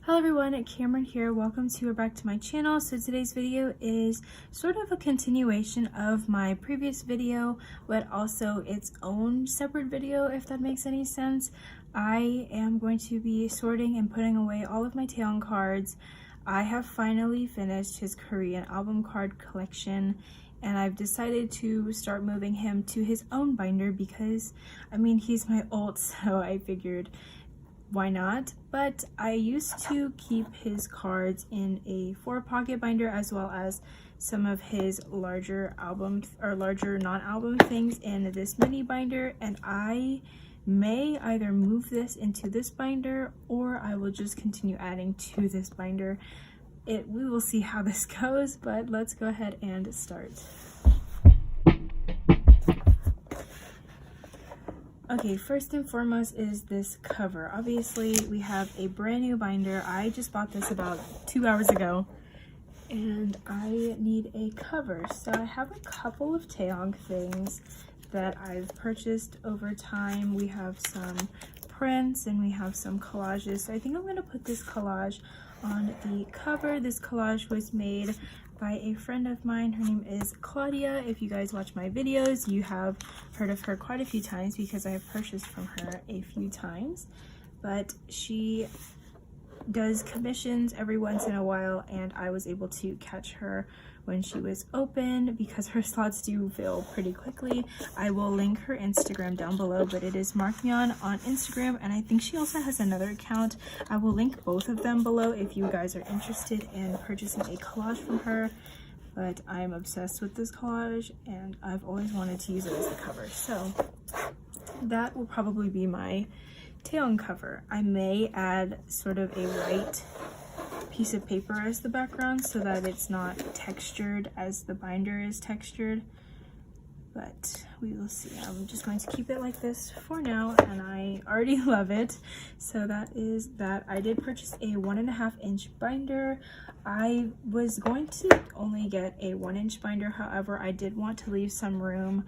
Hello everyone, Cameron here. Welcome to or back to my channel. So today's video is sort of a continuation of my previous video, but also its own separate video, if that makes any sense. I am going to be sorting and putting away all of my taeyong cards. I have finally finished his Korean album card collection, and I've decided to start moving him to his own binder because, I mean, he's my ult, so I figured why not? But I used to keep his cards in a 4-pocket binder, as well as some of his larger album or larger non-album things in this mini binder, and I may either move this into this binder or I will just continue adding to this binder. We will see how this goes, but let's go ahead and start. Okay, first and foremost is this cover. Obviously, we have a brand new binder. I just bought this about 2 hours ago, and I need a cover. So I have a couple of taeyong things that I've purchased over time. We have some prints and we have some collages. So I think I'm going to put this collage on the cover. This collage was made by a friend of mine. Her name is Claudia. If you guys watch my videos, you have heard of her quite a few times because I have purchased from her a few times. But she does commissions every once in a while, and I was able to catch her when she was open because her slots do fill pretty quickly. I will link her Instagram down below, but it is Markmyeon on Instagram, and I think she also has another account. I will link both of them below if you guys are interested in purchasing a collage from her. But I'm obsessed with this collage and I've always wanted to use it as the cover, so that will probably be my taeyong cover. I may add sort of a white piece of paper as the background so that it's not textured as the binder is textured, but we will see. I'm just going to keep it like this for now, and I already love it. So that is that. I did purchase a 1.5-inch binder. I was going to only get a 1-inch binder, however I did want to leave some room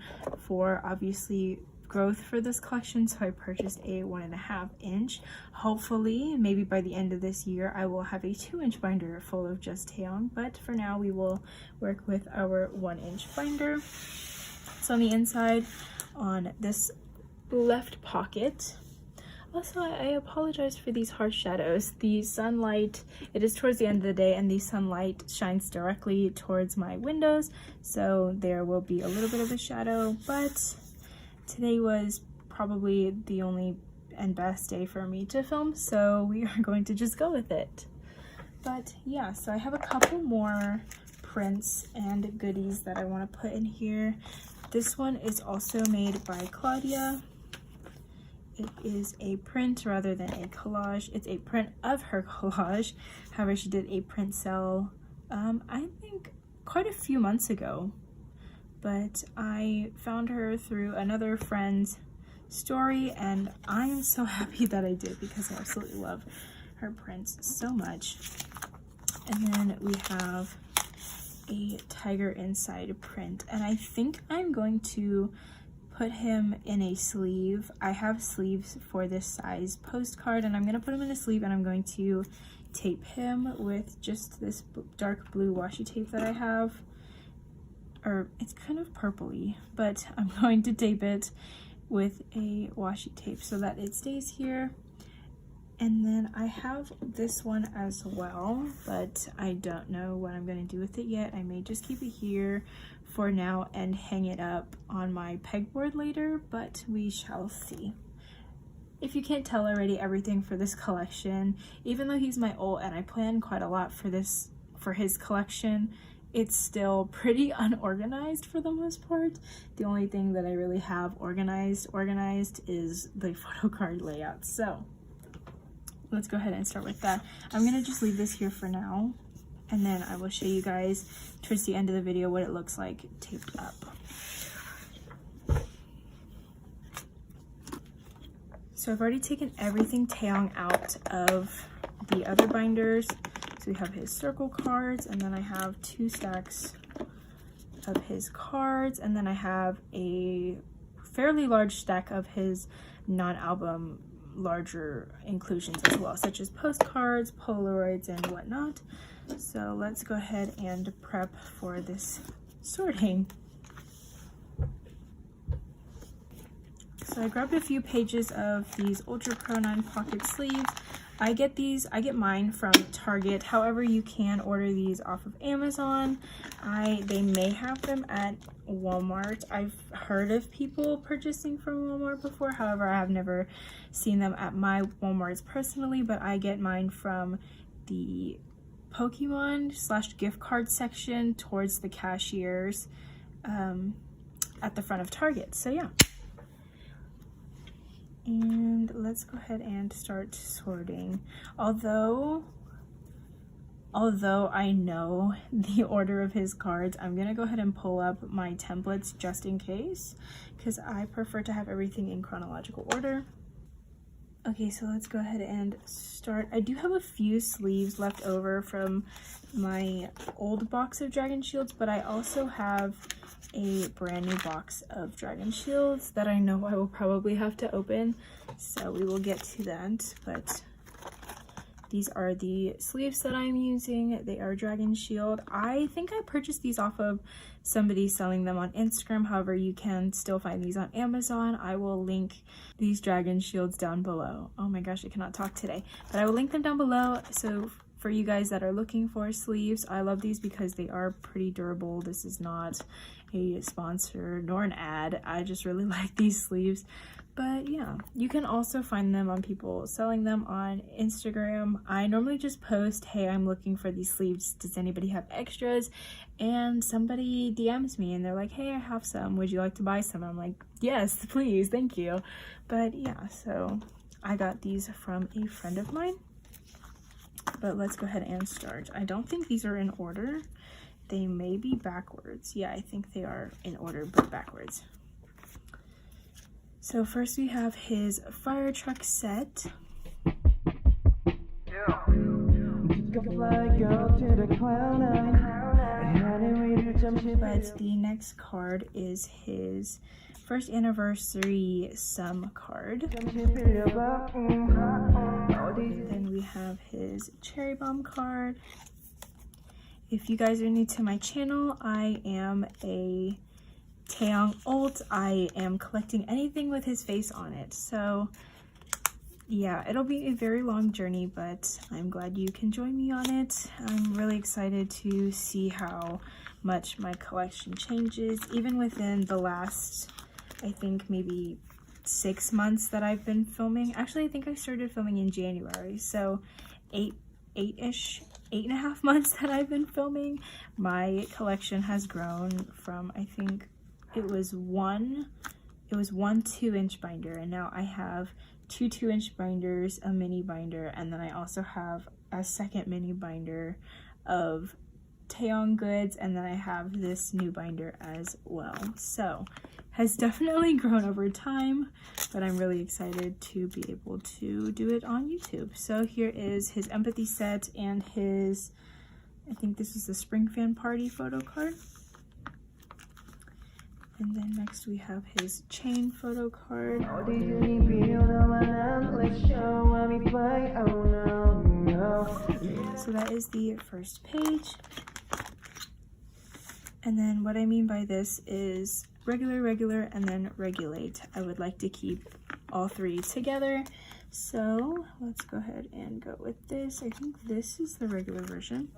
for obviously growth for this collection, so I purchased a 1.5-inch. Hopefully, maybe by the end of this year, I will have a 2-inch binder full of just taeyong, but for now we will work with our 1-inch binder. So on the inside, on this left pocket, also I apologize for these harsh shadows. The sunlight, it is towards the end of the day, and the sunlight shines directly towards my windows, so there will be a little bit of a shadow, but today was probably the only and best day for me to film, so we are going to just go with it. But yeah, so I have a couple more prints and goodies that I want to put in here. This one is also made by Claudia. It is a print rather than a collage. It's a print of her collage. However, she did a print sale, I think quite a few months ago. But I found her through another friend's story, and I am so happy that I did because I absolutely love her prints so much. And then we have a tiger inside print, and I think I'm going to put him in a sleeve. I have sleeves for this size postcard, and I'm going to put him in a sleeve, and I'm going to tape him with just this dark blue washi tape that I have. Or it's kind of purpley, but I'm going to tape it with a washi tape so that it stays here. And then I have this one as well, but I don't know what I'm going to do with it yet. I may just keep it here for now and hang it up on my pegboard later, but we shall see. If you can't tell already, everything for this collection, even though he's my ult and I plan quite a lot for his collection, it's still pretty unorganized for the most part. The only thing that I really have organized is the photo card layout. So let's go ahead and start with that. I'm gonna just leave this here for now, and then I will show you guys towards the end of the video what it looks like taped up. So I've already taken everything taeyong out of the other binders. So we have his circle cards, and then I have 2 stacks of his cards, and then I have a fairly large stack of his non-album larger inclusions as well, such as postcards, Polaroids, and whatnot. So let's go ahead and prep for this sorting. So I grabbed a few pages of these Ultra Pro 9 pocket sleeves. I get mine from Target. However, you can order these off of Amazon. They may have them at Walmart. I've heard of people purchasing from Walmart before. However, I have never seen them at my Walmarts personally, but I get mine from the Pokemon / gift card section towards the cashiers at the front of Target. So yeah. And let's go ahead and start sorting. Although I know the order of his cards, I'm gonna go ahead and pull up my templates just in case, because I prefer to have everything in chronological order. Okay, so let's go ahead and start. I do have a few sleeves left over from my old box of Dragon Shields, but I also have a brand new box of Dragon Shields that I know I will probably have to open, so we will get to that. But these are the sleeves that I'm using. They are Dragon Shield. I think I purchased these off of somebody selling them on Instagram. However, you can still find these on Amazon. I will link these Dragon Shields down below. Oh my gosh, I cannot talk today. But I will link them down below. So for you guys that are looking for sleeves, I love these because they are pretty durable. This is not a sponsor nor an ad. I just really like these sleeves. But yeah, you can also find them on people selling them on Instagram. I normally just post, hey, I'm looking for these sleeves. Does anybody have extras? And somebody DMs me and they're like, hey, I have some. Would you like to buy some? I'm like, yes, please, thank you. But yeah, so I got these from a friend of mine. But let's go ahead and start. I don't think these are in order. They may be backwards. Yeah, I think they are in order, but backwards. So first we have his fire truck set. But the next card is his first anniversary sum card. Then we have his cherry bomb card. If you guys are new to my channel, I am a taeyong ult. I am collecting anything with his face on it. So yeah, it'll be a very long journey, but I'm glad you can join me on it. I'm really excited to see how much my collection changes, even within the last, I think maybe 6 months that I've been filming. Actually, I think I started filming in January, so 8.5 months that I've been filming. My collection has grown from, I think it was one 2-inch binder, and now I have 2 2-inch binders, a mini binder, and then I also have a second mini binder of taeyong goods, and then I have this new binder as well. So has definitely grown over time, but I'm really excited to be able to do it on YouTube. So here is his empathy set and his, I think this is the spring fan party photo card. And then next we have his chain photo card. So that is the first page. And then what I mean by this is regular, and then regulate. I would like to keep all three together. So let's go ahead and go with this. I think this is the regular version.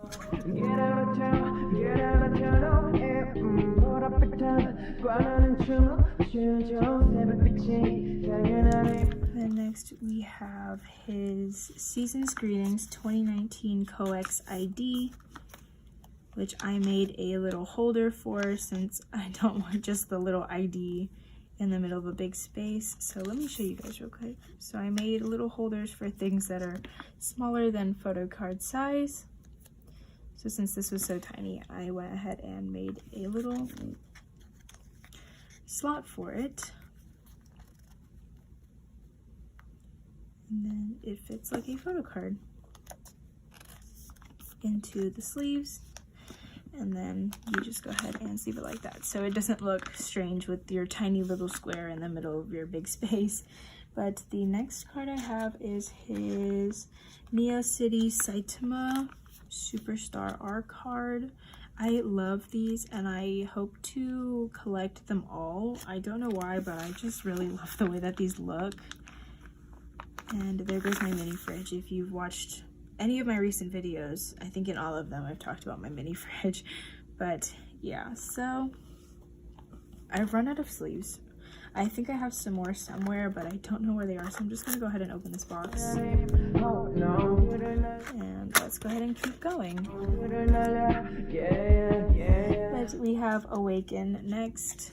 Then next we have his Season's Greetings 2019 Coex ID, which I made a little holder for since I don't want just the little ID in the middle of a big space. So let me show you guys real quick. So I made little holders for things that are smaller than photo card size. So since this was so tiny, I went ahead and made a little slot for it. And then it fits like a photo card into the sleeves. and then you just go ahead and leave it like that, so it doesn't look strange with your tiny little square in the middle of your big space. But the next card I have is his Neo City Saitama Superstar R card. I love these and I hope to collect them all. I don't know why, but I just really love the way that these look. And there goes my mini fridge. If you've watched any of my recent videos, I think in all of them I've talked about my mini fridge. But yeah, so I've run out of sleeves. I think I have some more somewhere, but I don't know where they are, so I'm just gonna go ahead and open this box. And let's go ahead and keep going. But we have Awaken next.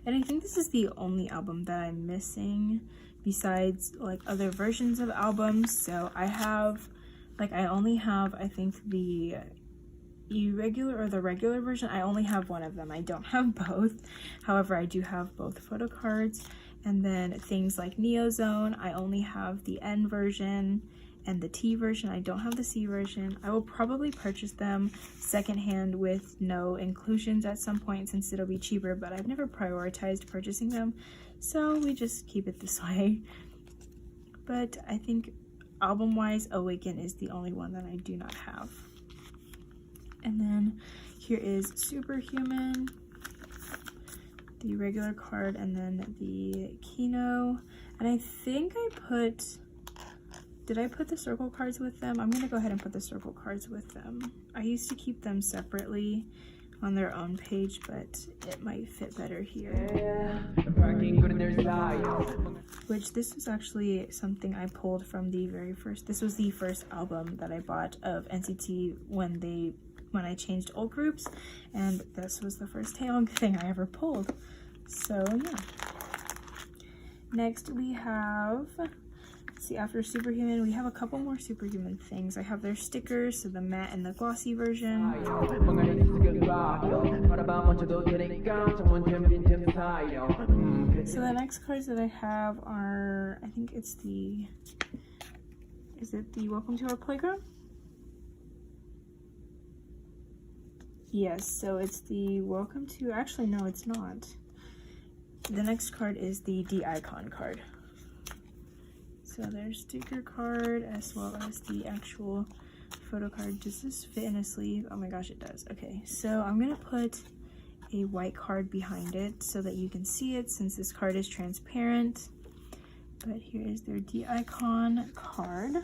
And I think this is the only album that I'm missing besides like other versions of albums. So I have, like, I only have, I think, the irregular or the regular version. I only have one of them. I don't have both. However, I do have both photo cards. And then things like Neo Zone, I only have the N version and the T version. I don't have the C version. I will probably purchase them secondhand with no inclusions at some point since it'll be cheaper, but I've never prioritized purchasing them, so we just keep it this way. But I think album-wise, Awaken is the only one that I do not have. And then here is Superhuman, the regular card, and then the Kino. And I think I put, did I put the circle cards with them? I'm gonna go ahead and put the circle cards with them. I used to keep them separately on their own page, but it might fit better here. Which this was actually something I pulled from the very first, this was the first album that I bought of NCT when I changed old groups, and this was the first taeyong thing I ever pulled. So yeah. Next we have, let's see, after Superhuman, we have a couple more Superhuman things. I have their stickers, so the matte and the glossy version. So the next cards that I have are, I think it's the, is it the Welcome to Our Playground? Yes, so it's the Welcome to, actually no, it's not. The next card is the D-Icon card. So there's sticker card as well as the actual photo card. Does this fit in a sleeve? Oh my gosh, it does. Okay, so I'm gonna put a white card behind it so that you can see it since this card is transparent. But here is their D-Icon card.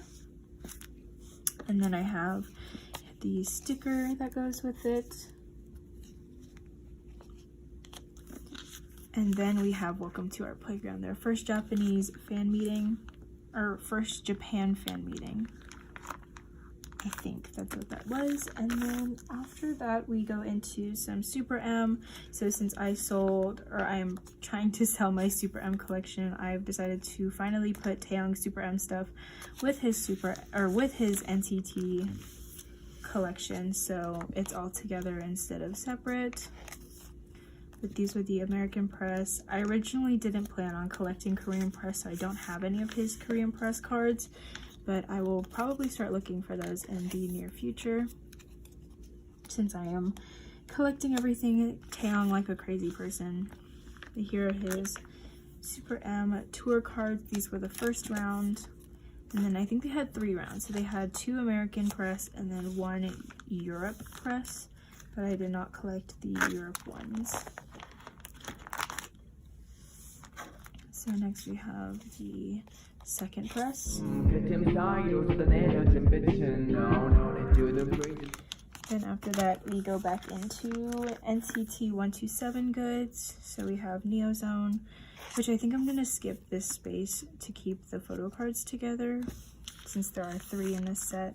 And then I have the sticker that goes with it. And then we have Welcome to Our Playground, their first Japanese fan meeting, or first Japan fan meeting. I think that's what that was. And then after that, we go into some Super M. So since I sold, or I'm trying to sell my Super M collection, I've decided to finally put Taeyong Super M stuff with his NCT collection, so it's all together instead of separate. But these were the American press. I originally didn't plan on collecting Korean press, so I don't have any of his Korean press cards, but I will probably start looking for those in the near future since I am collecting everything Taeyong like a crazy person. But here are his Super M tour cards. These were the first round. And then I think they had 3 rounds. So they had 2 American press and then 1 Europe press, but I did not collect the Europe ones. So next we have the second press. Then after that we go back into NCT 127 goods. So we have Neo Zone, which I think I'm gonna skip this space to keep the photo cards together since there are 3 in this set.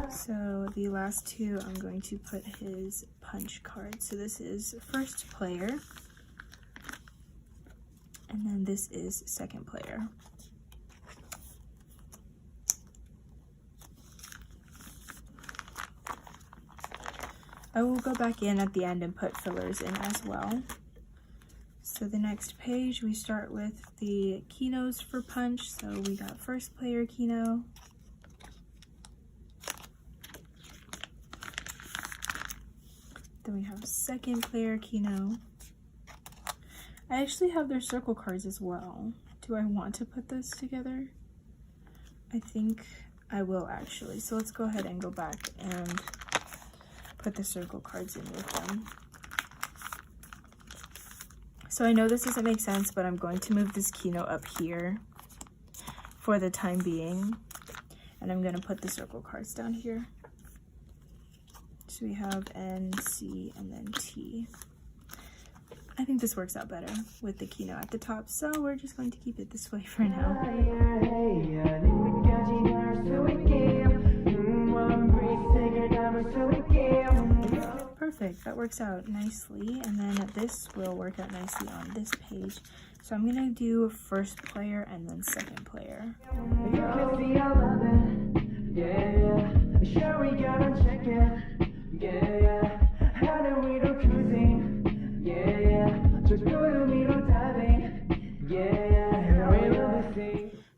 So the last 2 I'm going to put his punch card. So this is first player, and then this is second player. I will go back in at the end and put fillers in as well. So So the next page, we start with the kenos for punch. So we got first player keno. Then we have second player keno. I actually have their circle cards as well. Do I want to put this together? I think I will actually. So let's go ahead and go back and put the circle cards in with them. So I know this doesn't make sense, but I'm going to move this keno up here for the time being. And I'm going to put the circle cards down here. So we have N, C, and then T. I think this works out better with the keno at the top, so we're just going to keep it this way for now. Perfect, that works out nicely, and then this will work out nicely on this page. So I'm gonna do first player and then second player.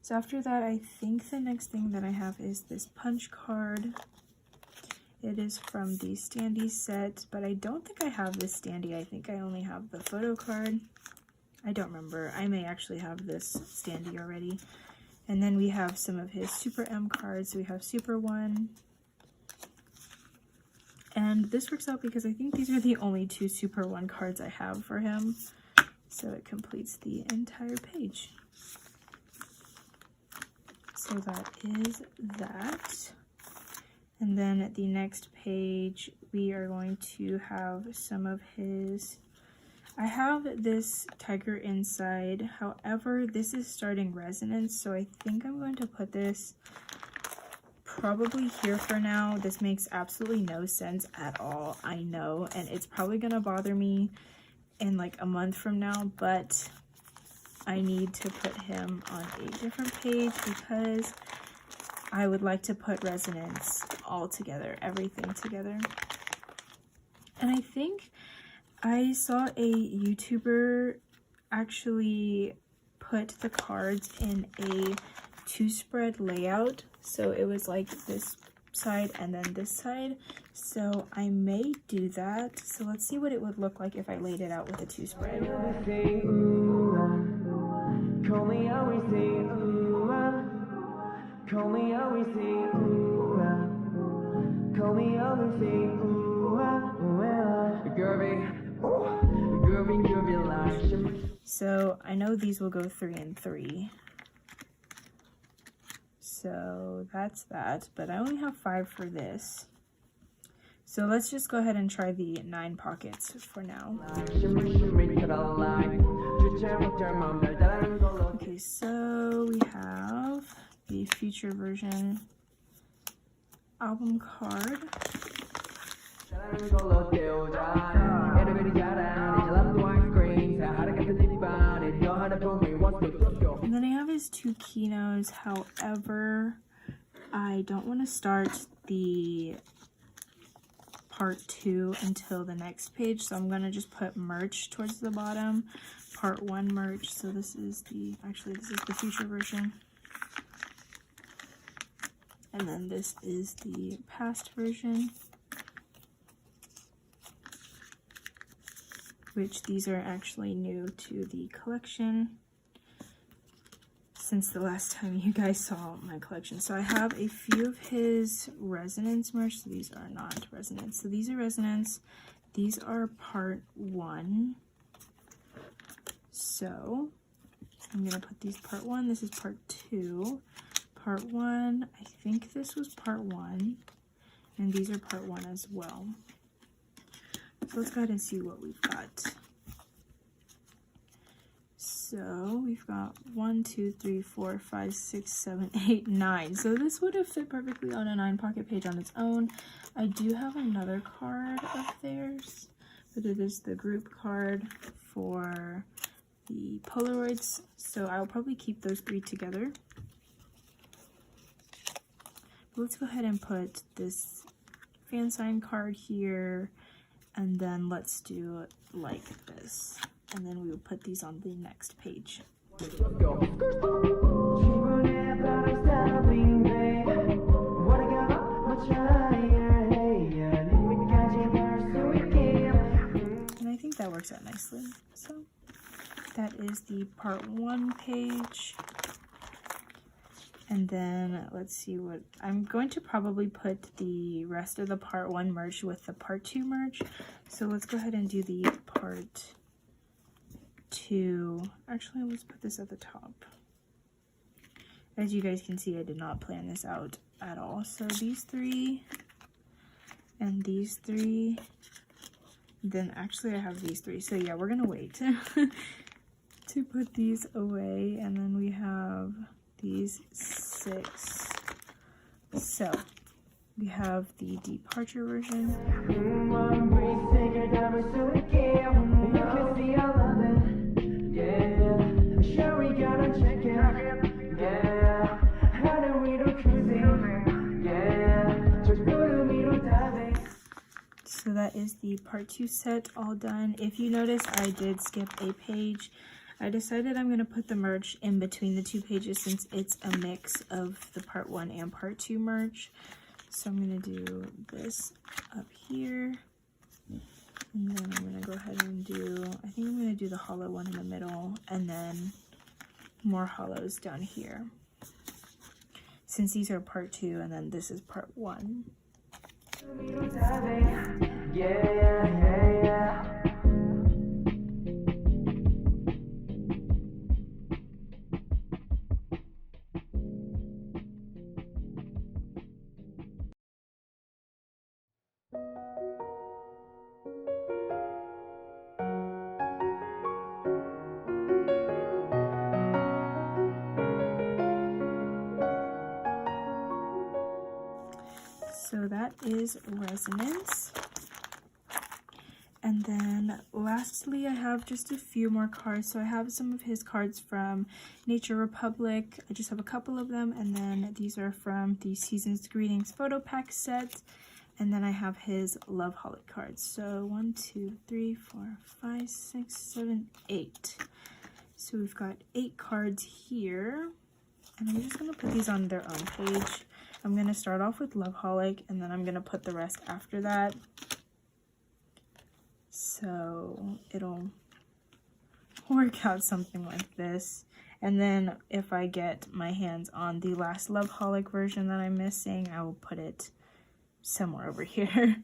So after that, I think the next thing that I have is this punch card. It is from the standee set, but I don't think I have this standee. I think I only have the photo card. I don't remember. I may actually have this standee already. And then we have some of his Super M cards. So we have Super 1. And this works out because I think these are the only 2 Super 1 cards I have for him. So it completes the entire page. So that is that. And then at the next page, we are going to have some of his... I have this tiger inside. However, this is starting resonance, so I think I'm going to put this probably here for now. This makes absolutely no sense at all, I know, and it's probably gonna bother me in like a month from now, but I need to put him on a different page because I would like to put resonance all together, everything together. And I think I saw a YouTuber actually put the cards in a 2-spread layout. So it was like this side and then this side. So I may do that. So let's see what it would look like if I laid it out with a 2-spread. So I know these will go 3 and 3. So that's that, but I only have 5 for this. So let's just go ahead and try the 9 pockets for now. Okay, so we have the future version album card. And then I have his 2 kenos. However, I don't want to start the part 2 until the next page, so I'm gonna just put merch towards the bottom, part 1 merch. So this is the, actually this is the future version, and then this is the past version, which these are actually new to the collection since the last time you guys saw my collection. So I have a few of his resonance merch. So these are not resonance. So these are resonance. These are part 1. So I'm gonna put these part 1. This is part 2. Part 1, I think this was part 1. And these are part 1 as well. So let's go ahead and see what we've got. So we've got 1, 2, 3, 4, 5, 6, 7, 8, 9. So this would have fit perfectly on a 9 pocket page on its own. I do have another card of theirs, but it is the group card for the Polaroids. So I'll probably keep those 3 together. But let's go ahead and put this fan sign card here, and then let's do it like this. and then we will put these on the next page. And I think that works out nicely. So that is the part 1 page. And then let's see what I'm going to probably put the rest of the part 1 merged with the part 2 merge. So let's go ahead and do the part 2. Actually, let's put this at the top. As you guys can see, I did not plan this out at all. So these 3 and these 3. Then actually I have these 3. So yeah, we're gonna wait to put these away. And then we have these 6. So we have the departure version. So that is the part 2 set all done. If you notice, I did skip a page. I decided I'm going to put the merge in between the 2 pages since it's a mix of the part 1 and part 2 merge. So I'm going to do this up here. And then I'm going to go ahead and do, I think I'm going to do the hollow one in the middle and then more hollows down here. Since these are part 2 and then this is part 1. So that is resonance. And then lastly, I have just a few more cards. So I have some of his cards from Nature Republic. I just have a couple of them. And then these are from the Season's Greetings photo pack set. And then I have his Love Holic cards. So 1, 2, 3, 4, 5, 6, 7, 8. So we've got 8 cards here. And I'm just going to put these on their own page. I'm going to start off with Love Holic, and then I'm going to put the rest after that. So it'll work out something like this. And then if I get my hands on the last Love Holic version that I'm missing, I will put it somewhere over here.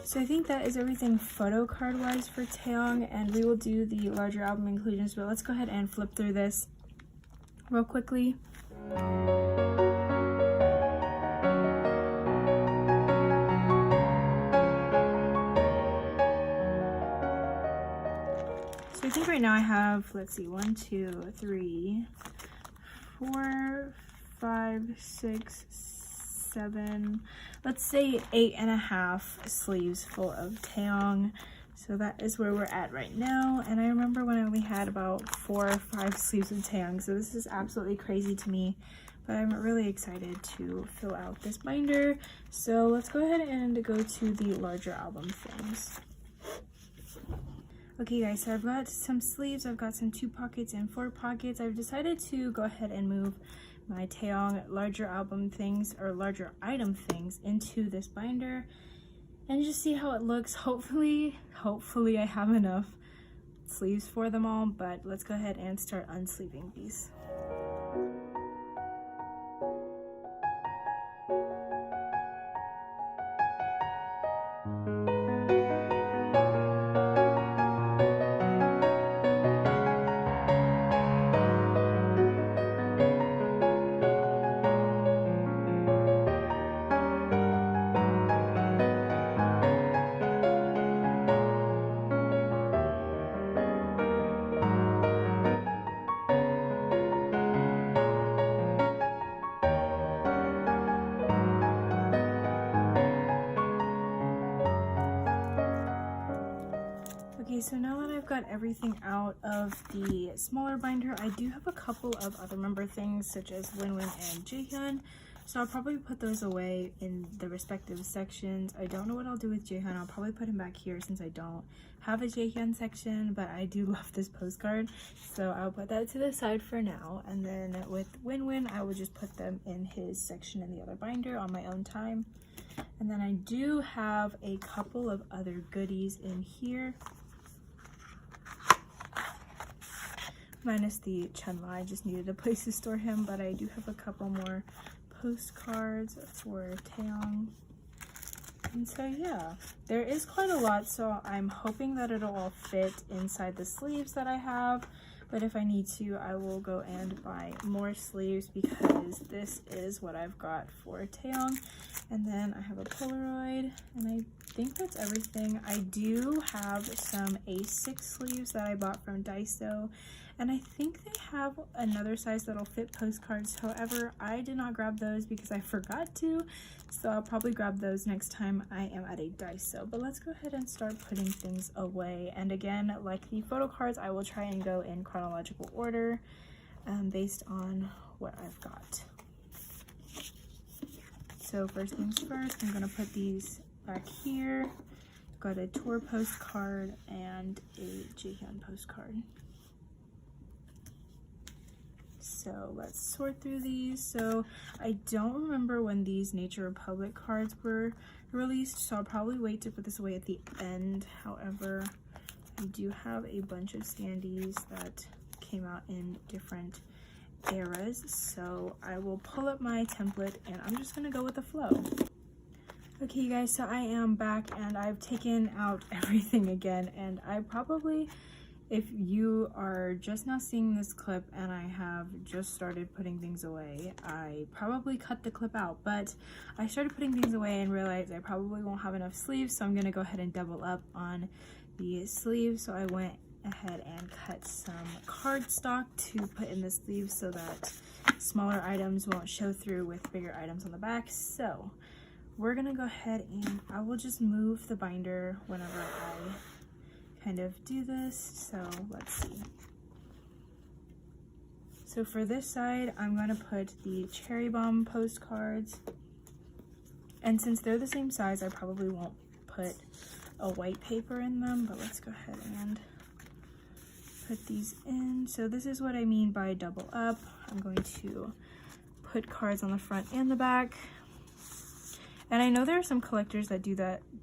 So I think that is everything photo card wise for Taeyong, and we will do the larger album inclusions, but let's go ahead and flip through this real quickly. So I think right now I have, let's see, 1, 2, 3, 4, 5, 6, 7, let's say 8.5 sleeves full of Taeyong. So that is where we're at right now. And I remember when I only had about 4 or 5 sleeves of Taeyong, so this is absolutely crazy to me, but I'm really excited to fill out this binder. So let's go ahead and go to the larger album things. Okay guys, so I've got some sleeves, I've got some 2 pockets and 4 pockets. I've decided to go ahead and move my Taeyong larger album things or larger item things into this binder and just see how it looks. Hopefully I have enough sleeves for them all, but let's go ahead and start unsleeving these. Okay, so now that I've got everything out of the smaller binder, I do have a couple of other member things such as winwin and baekhyun. So I'll probably put those away in the respective sections. I don't know what I'll do with Jaehyun. I'll probably put him back here since I don't have a Jaehyun section, but I do love this postcard. So I'll put that to the side for now. And then with winwin, I will just put them in his section in the other binder on my own time. And then I do have a couple of other goodies in here. Minus the Chunla, I just needed a place to store him, but I do have a couple more postcards for taeyong. And so yeah, there is quite a lot, so I'm hoping that it'll all fit inside the sleeves that I have, but if I need to, I will go and buy more sleeves because this is what I've got for taeyong. And then I have a Polaroid, and I think that's everything. I do have some A6 sleeves that I bought from Daiso, and I think they have another size that'll fit postcards. However, I did not grab those because I forgot to, so I'll probably grab those next time I am at a Daiso. But let's go ahead and start putting things away. And again, like the photo cards, I will try and go in chronological order based on what I've got. So first things first, I'm gonna put these back here. Got a tour postcard and a Jaehyun postcard. So let's sort through these. So I don't remember when these Nature Republic cards were released, so I'll probably wait to put this away at the end. However, I do have a bunch of standees that came out in different eras, so I will pull up my template and I'm just gonna go with the flow. Okay you guys, so I am back and I've taken out everything again, and I probably, if you are just now seeing this clip and I have just started putting things away, I probably cut the clip out, but I started putting things away and realized I probably won't have enough sleeves, so I'm gonna go ahead and double up on the sleeves. So I went ahead and cut some cardstock to put in the sleeves so that smaller items won't show through with bigger items on the back. So we're gonna go ahead and I will just move the binder whenever I kind of do this. So let's see. So for this side, I'm gonna put the cherry bomb postcards, and since they're the same size, I probably won't put a white paper in them, but let's go ahead and put these in. So this is what I mean by double up. I'm going to put cards on the front and the back. And I know there are some collectors that do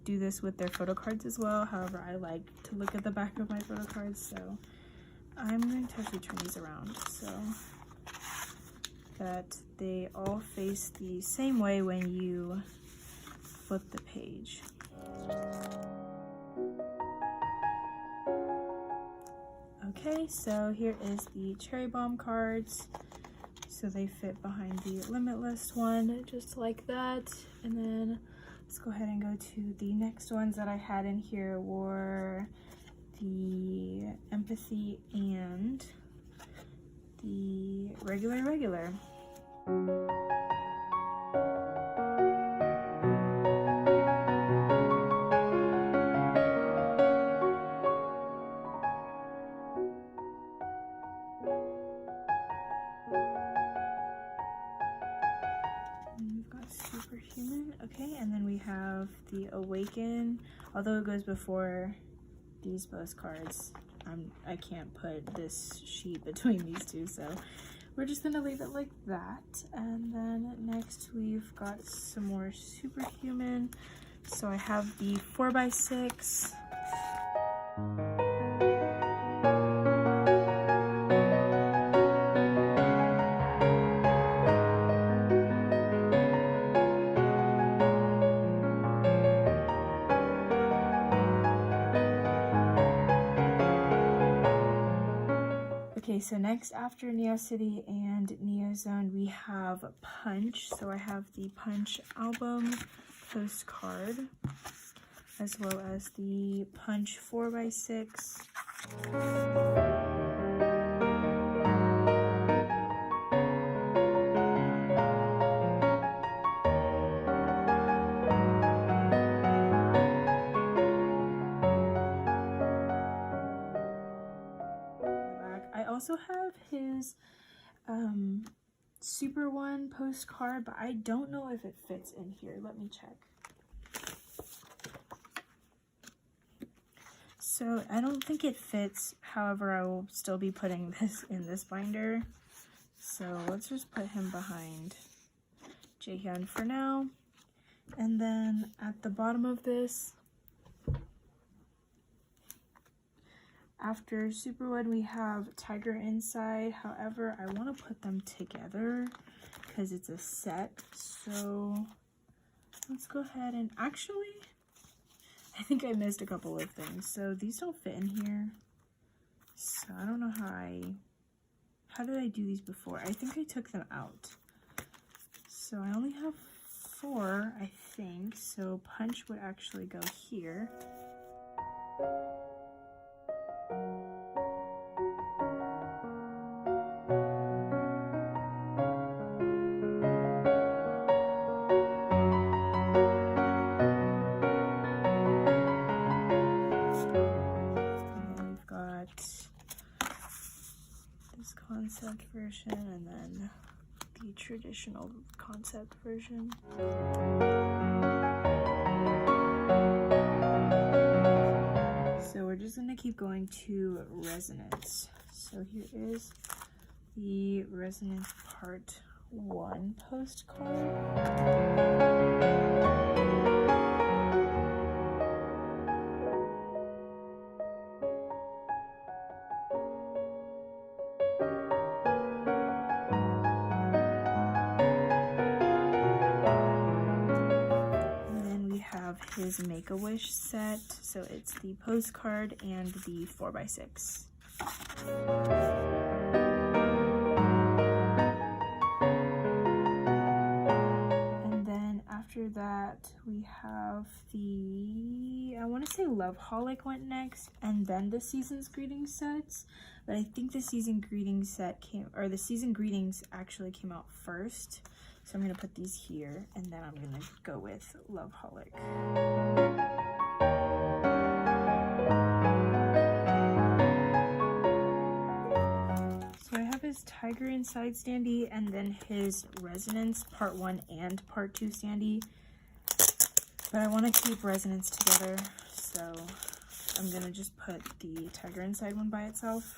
this with their photo cards as well. However, I like to look at the back of my photo cards, so I'm going to actually turn these around so that they all face the same way when you flip the page. Okay, so here is the cherry bomb cards. So they fit behind the limitless one, just like that. And then let's go ahead and go to the next ones that I had in here were the empathy and the regular. Superhuman. Okay, and then we have the awaken, although it goes before these postcards. I can't put this sheet between these two, so we're just gonna leave it like that. And then next we've got some more superhuman. So I have the 4x6. Okay, so next after Neo City and Neo Zone, we have Punch. So I have the Punch album postcard, as well as the Punch 4x6. also have his Super One postcard, but I don't know if it fits in here. Let me check. So I don't think it fits. However, I will still be putting this in this binder. So let's just put him behind Jaehyun for now. And then at the bottom of this, after Super One, we have Tiger Inside. However, I want to put them together because it's a set. So let's go ahead and actually, I think I missed a couple of things. So these don't fit in here. So I don't know how did I do these before? I think I took them out. So I only have 4, I think. So punch would actually go here. Concept version and then the traditional concept version. So we're just going to keep going to resonance. So here is the resonance part 1 postcard. His Make-A-Wish set, so it's the postcard and the 4x6. And then after that we have the, I want to say Loveholic went next, and then the Season's Greetings sets, but I think the Season Greetings set the Season Greetings actually came out first. So I'm going to put these here, and then I'm going to go with Loveholic. So I have his Tiger Inside standee, and then his Resonance Part 1 and Part 2 standee. But I want to keep Resonance together, so I'm going to just put the Tiger Inside one by itself.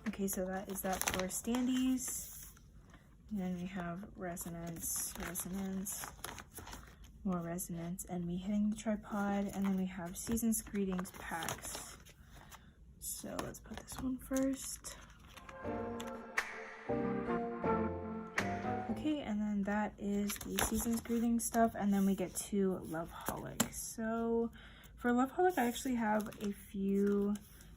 Okay, so that is that for standees. And then we have resonance, resonance, more resonance, and me hitting the tripod. And then we have Season's Greetings packs. So let's put this one first. Okay, and then that is the Season's Greetings stuff. And then we get to Loveholic. So for Loveholic, I actually have a few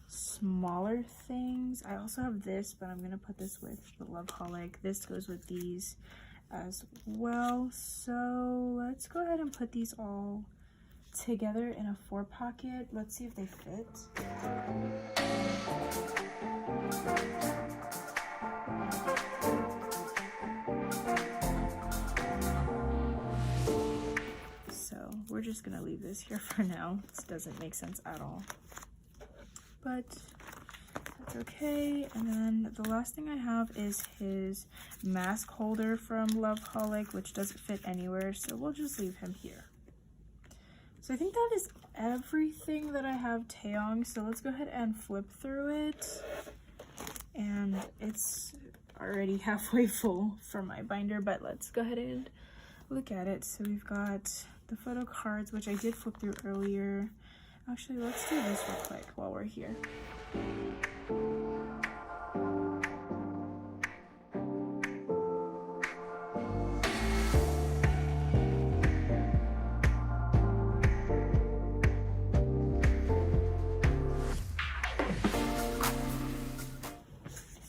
smaller things. I also have this, but I'm gonna put this with the Loveholic. This goes with these as well. So let's go ahead and put these all together in a 4-pocket. Let's see if they fit. So we're just gonna leave this here for now. This doesn't make sense at all, but that's okay. And then the last thing I have is his mask holder from Loveholic, which doesn't fit anywhere, so we'll just leave him here. So I think that is everything that I have taeyong, so let's go ahead and flip through it. And it's already halfway full for my binder, but let's go ahead and look at it. So we've got the photo cards, which I did flip through earlier. Actually, let's do this real quick while we're here.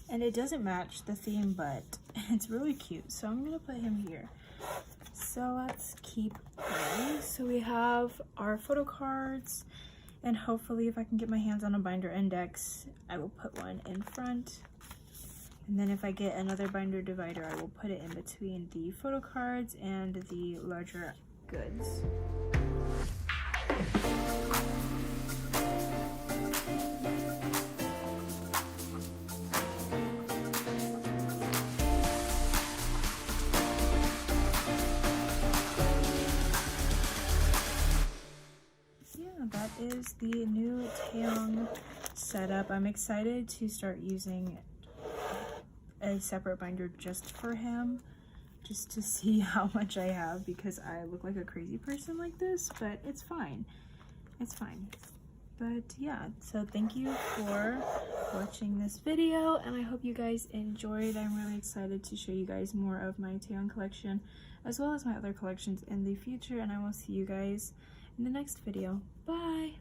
And it doesn't match the theme, but it's really cute, so I'm gonna put him here. So let's keep going. So we have our photo cards, and hopefully if I can get my hands on a binder index, I will put one in front. And then if I get another binder divider, I will put it in between the photo cards and the larger goods. That is the new taeyong setup. I'm excited to start using a separate binder just for him, just to see how much I have, because I look like a crazy person like this, but it's fine. It's fine. But yeah, so thank you for watching this video, and I hope you guys enjoyed. I'm really excited to show you guys more of my taeyong collection, as well as my other collections in the future, and I will see you guys in the next video. Bye!